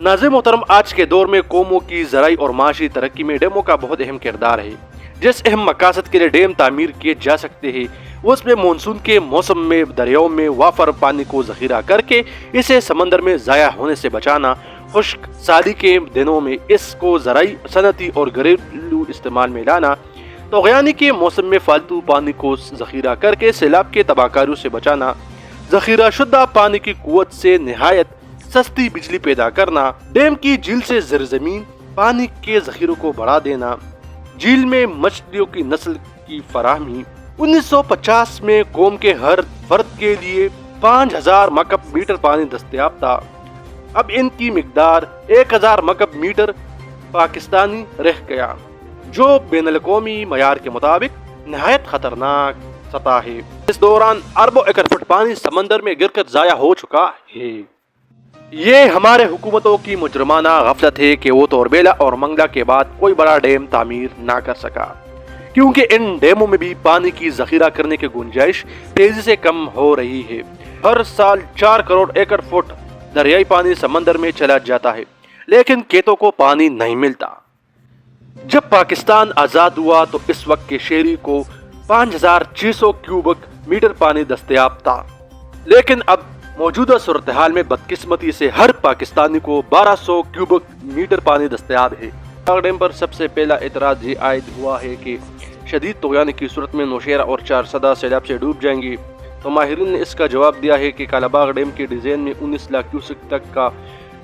नाज़िर मोहतरम, आज के दौर में कौमों की ज़राई और माशी तरक्की में डैमों का बहुत अहम किरदार है। जिस अहम मकासद के लिए डैम तामीर किए जा सकते हैं उसमें मानसून के मौसम में दरियाओं में वाफर पानी को ज़ख़ीरा करके इसे समंदर में ज़ाया होने से बचाना, खुश्क साली के दिनों में इसको ज़राई, सनती और घरेलू इस्तेमाल में लाना, तोग़यानी के मौसम में फालतू पानी को ज़ख़ीरा करके सैलाब के तबाहकारियों से बचाना, ज़ख़ीरा शुदा पानी की क़ुव्वत से निहायत सस्ती बिजली पैदा करना, डैम की झील से ज़रज़मीन पानी के ज़ख़ीरों को बढ़ा देना, झील में मछलियों की नस्ल की फराहमी। 1950 में कौम के हर फर्द के लिए 5000 मकब मीटर पानी दस्तयाब था। अब इनकी मिकदार 1000 मकब मीटर पाकिस्तानी रह गया, जो बैनुल-अक़वामी मयार के मुताबिक नहायत खतरनाक सतह है। इस दौरान अरबों एकड़ फुट पानी समंदर में गिरकर ज़ाया हो चुका है। ये हमारे हुकूमतों की मुजरमाना गफलत है कि वो तोरबेला और मंगला के बाद कोई बड़ा डैम तामीर ना कर सका, क्योंकि इन डैमों में भी पानी की ज़ख़ीरा करने की गुंजाइश तेजी से कम हो रही है। हर साल 4 करोड़ एकड़ फुट दरियाई पानी समंदर में चला जाता है, लेकिन खेतों को पानी नहीं मिलता। जब पाकिस्तान आज़ाद हुआ तो इस वक्त के शहरी को 5600 क्यूबिक मीटर पानी दस्तयाब था, लेकिन अब मौजूदा सूरत हाल में बदकिस्मती से हर पाकिस्तानी को 1200 क्यूबिक मीटर पानी दस्तयाब है। कालाबाग डैम पर सबसे पहला एतराज़ ये आयद हुआ है कि शदीद तोग़यानी की सूरत में नौशेरा और चारसदा सैलाब से डूब जाएंगी, तो माहिरीन ने इसका जवाब दिया है कि कालाबाग डैम के डिज़ाइन में 19 लाख क्यूसेक तक का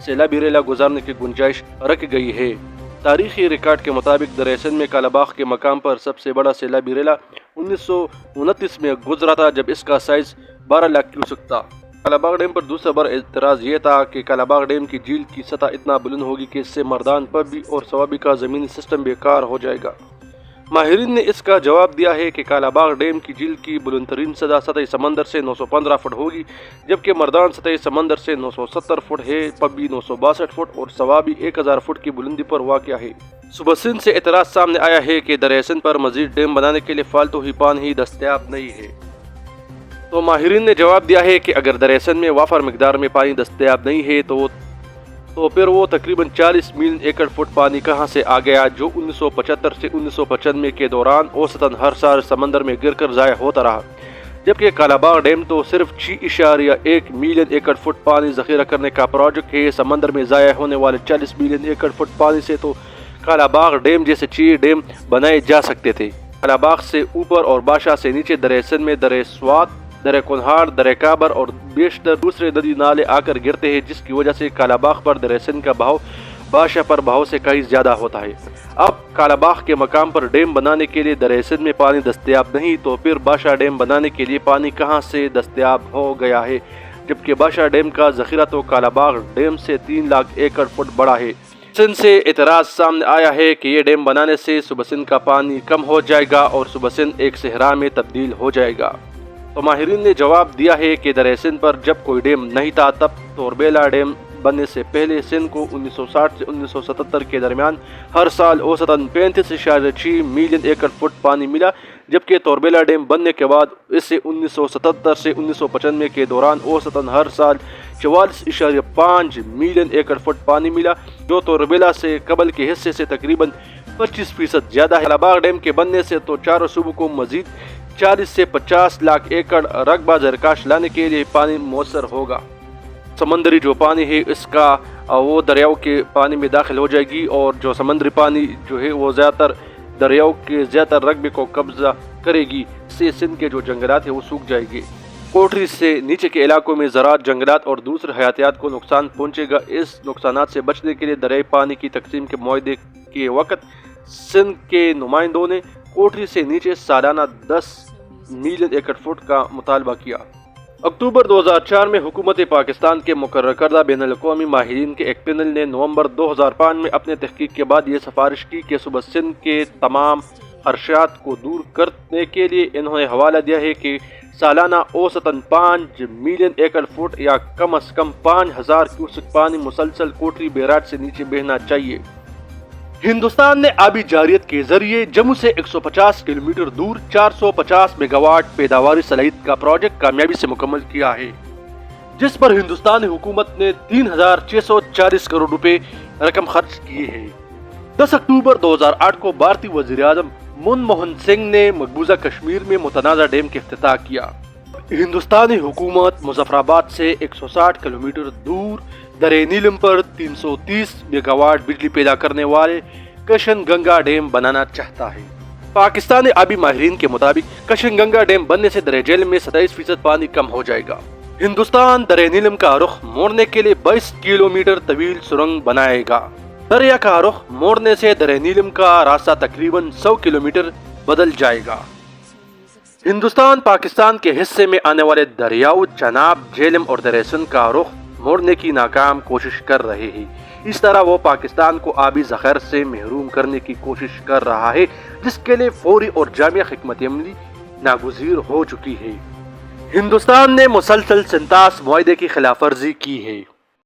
सैलाबी रेला गुजारने की गुंजाइश रख गई है। तारीखी रिकॉर्ड के मुताबिक दरअसल में कालाबाग के मकाम पर सबसे बड़ा सैलाबी रेला 1929 में गुजरा था, जब इसका साइज 12 लाख क्यूसेक था। कालाबाग डैम पर दूसरा बड़ा एतराज़ ये था कि कालाबाग डैम की झील की सतह इतना बुलंद होगी कि इससे मर्दान पबी और सवाबी का ज़मीनी सिस्टम बेकार हो जाएगा। माहिरीन ने इसका जवाब दिया है कि कालाबाग डैम की झील की बुलंद तरीन सतह समंदर से 915 फुट होगी, जबकि मर्दान सतह समंदर से 970 फुट है, पबी 962 फुट और सवाबी 1000 फुट की बुलंदी पर वाक़या है। सूबा सिंध से एतराज़ सामने आया है कि दरियासन पर मज़ीद डैम बनाने के लिए फालतू ही पानी दस्तयाब नहीं है। तो माहिरीन ने जवाब दिया है कि अगर दरियासन में वाफर मिकदार में पानी दस्तयाब नहीं है तो फिर वो तकरीबन 40 मिलियन एकड़ फुट पानी कहाँ से आ गया, जो 1975 से 1995 के दौरान औसतन हर साल समंदर में गिरकर ज़ाया होता रहा, जबकि कालाबाग डैम तो सिर्फ 6.1 मिलियन एकड़ फुट पानी ज़ख़ीरा करने का प्रोजेक्ट है। समंदर में ज़ाया होने वाले 40 मिलियन एकड़ फुट पानी से तो कालाबाग डैम जैसे 6 डैम बनाए जा सकते थे। कालाबाग से ऊपर और बादशाह से नीचे दरियासन में दरे स्वात, दरे कुन्हार, दरे काबर और बेशतर दूसरे नदी नाले आकर गिरते हैं, जिसकी वजह से कालाबाग पर दरियासन का बहाव बादशाह पर बहाव से कहीं ज़्यादा होता है। अब कालाबाग के मकाम पर डैम बनाने के लिए दरियासन में पानी दस्तयाब नहीं, तो फिर बादशाह डैम बनाने के लिए पानी कहाँ से दस्तयाब हो गया है, जबकि बादशाह डैम का ज़ख़ीरा तो कालाबाग डैम से 3 लाख एकड़ फुट बड़ा है। सिंध से एतराज़ सामने आया है कि ये डैम बनाने से सूबा सिंध का पानी कम हो जाएगा और सूबा सिंध एक सहरा में तब्दील हो जाएगा। तो माहिरीन ने जवाब दिया है कि दरियासन पर जब कोई डैम नहीं था, तब तोरबेला डैम बनने से पहले सिंध को 1960 से 1977 के दरमियान हर साल औसतन 35.6 मिलियन एकड़ फुट पानी मिला, जबकि तोरबेला डैम बनने के बाद इसे 1977 से 1995 के दौरान औसतन हर साल 44.5 मिलियन एकड़ फुट पानी मिला, जो तोरबेला से कबल के हिस्से से तकरीबन 25% ज़्यादा है। कालाबाग डैम के बनने से तो चारों सूबों को मजीद 40 से 50 लाख एकड़ रकबा ज़रकाश लाने के लिए पानी मुयस्सर होगा। समंदरी जो पानी है इसका वो दरियाओं के पानी में दाखिल हो जाएगी, और जो समंदरी पानी जो है वो ज़्यादातर दरियाओं के ज़्यादातर रकबे को कब्जा करेगी। इससे सिंध के जो जंगलात है वो सूख जाएंगे। कोठरी से नीचे के इलाकों में ज़राअत, जंगलात और दूसरे हयातियात को नुकसान पहुँचेगा। इस नुकसानात से बचने के लिए दरियाई पानी की तकसीम के मुआहदे के वक़्त सिंध के नुमाइंदों ने कोठरी से नीचे सालाना 10 मिलियन एकड़ फुट का मुतालबा किया। अक्टूबर 2004 में हुकूमत पाकिस्तान के मुकर्रर करदा बैनुल-अक़वामी माहिरीन के एक पैनल ने नवंबर 2005 में अपने तहकीक के बाद ये सिफारिश की कि सूबा सिंध के तमाम खर्चात को दूर करने के लिए इन्होंने हवाला दिया है कि सालाना औसतन 5 मिलियन एकड़ फुट या कम अज़ कम 5000 क्यूसेक पानी मुसलसल कोठरी बैराज से नीचे बहना चाहिए। हिंदुस्तान ने आबी जारियत के जरिए जम्मू से 150 किलोमीटर दूर 450 मेगावाट पैदावारी सलाहियत का प्रोजेक्ट कामयाबी से मुकम्मल किया है। جس پر ہندوستانی حکومت نے 3640 کروڑ روپے رقم خرچ کی ہے۔ 10 اکتوبر 2008 کو بھارتی وزیر اعظم منموہن سنگھ نے مقبوضہ کشمیر میں متنازع ڈیم کا افتتاح کیا۔ ہندوستانی حکومت مظفر آباد سے 160 کلومیٹر دور دریا نیلم پر 330 میگا واٹ بجلی پیدا کرنے والے کشن گنگا ڈیم بنانا چاہتا ہے۔ پاکستانی آبی ماہرین کے مطابق کشن گنگا ڈیم بننے سے دریا جھیلم میں 27% پانی کم ہو جائے گا۔ ہندوستان دریا نیلم کا رخ موڑنے کے لیے 22 کلومیٹر طویل سرنگ بنائے گا۔ دریا کا رخ موڑنے سے دریا نیلم کا راستہ تقریباً 100 کلومیٹر بدل جائے گا۔ ہندوستان پاکستان کے حصے میں آنے والے دریاؤں چناب، جہلم اور دریا سندھ کا رخ موڑنے کی ناکام کوشش کر رہے ہیں۔ اس طرح وہ پاکستان کو آبی ذخائر سے محروم کرنے کی کوشش کر رہا ہے، جس کے لیے فوری اور جامع حکمت عملی ناگزیر ہو چکی ہے۔ ہندوستان نے مسلسل 37 معاہدے کی خلاف ورزی کی ہے۔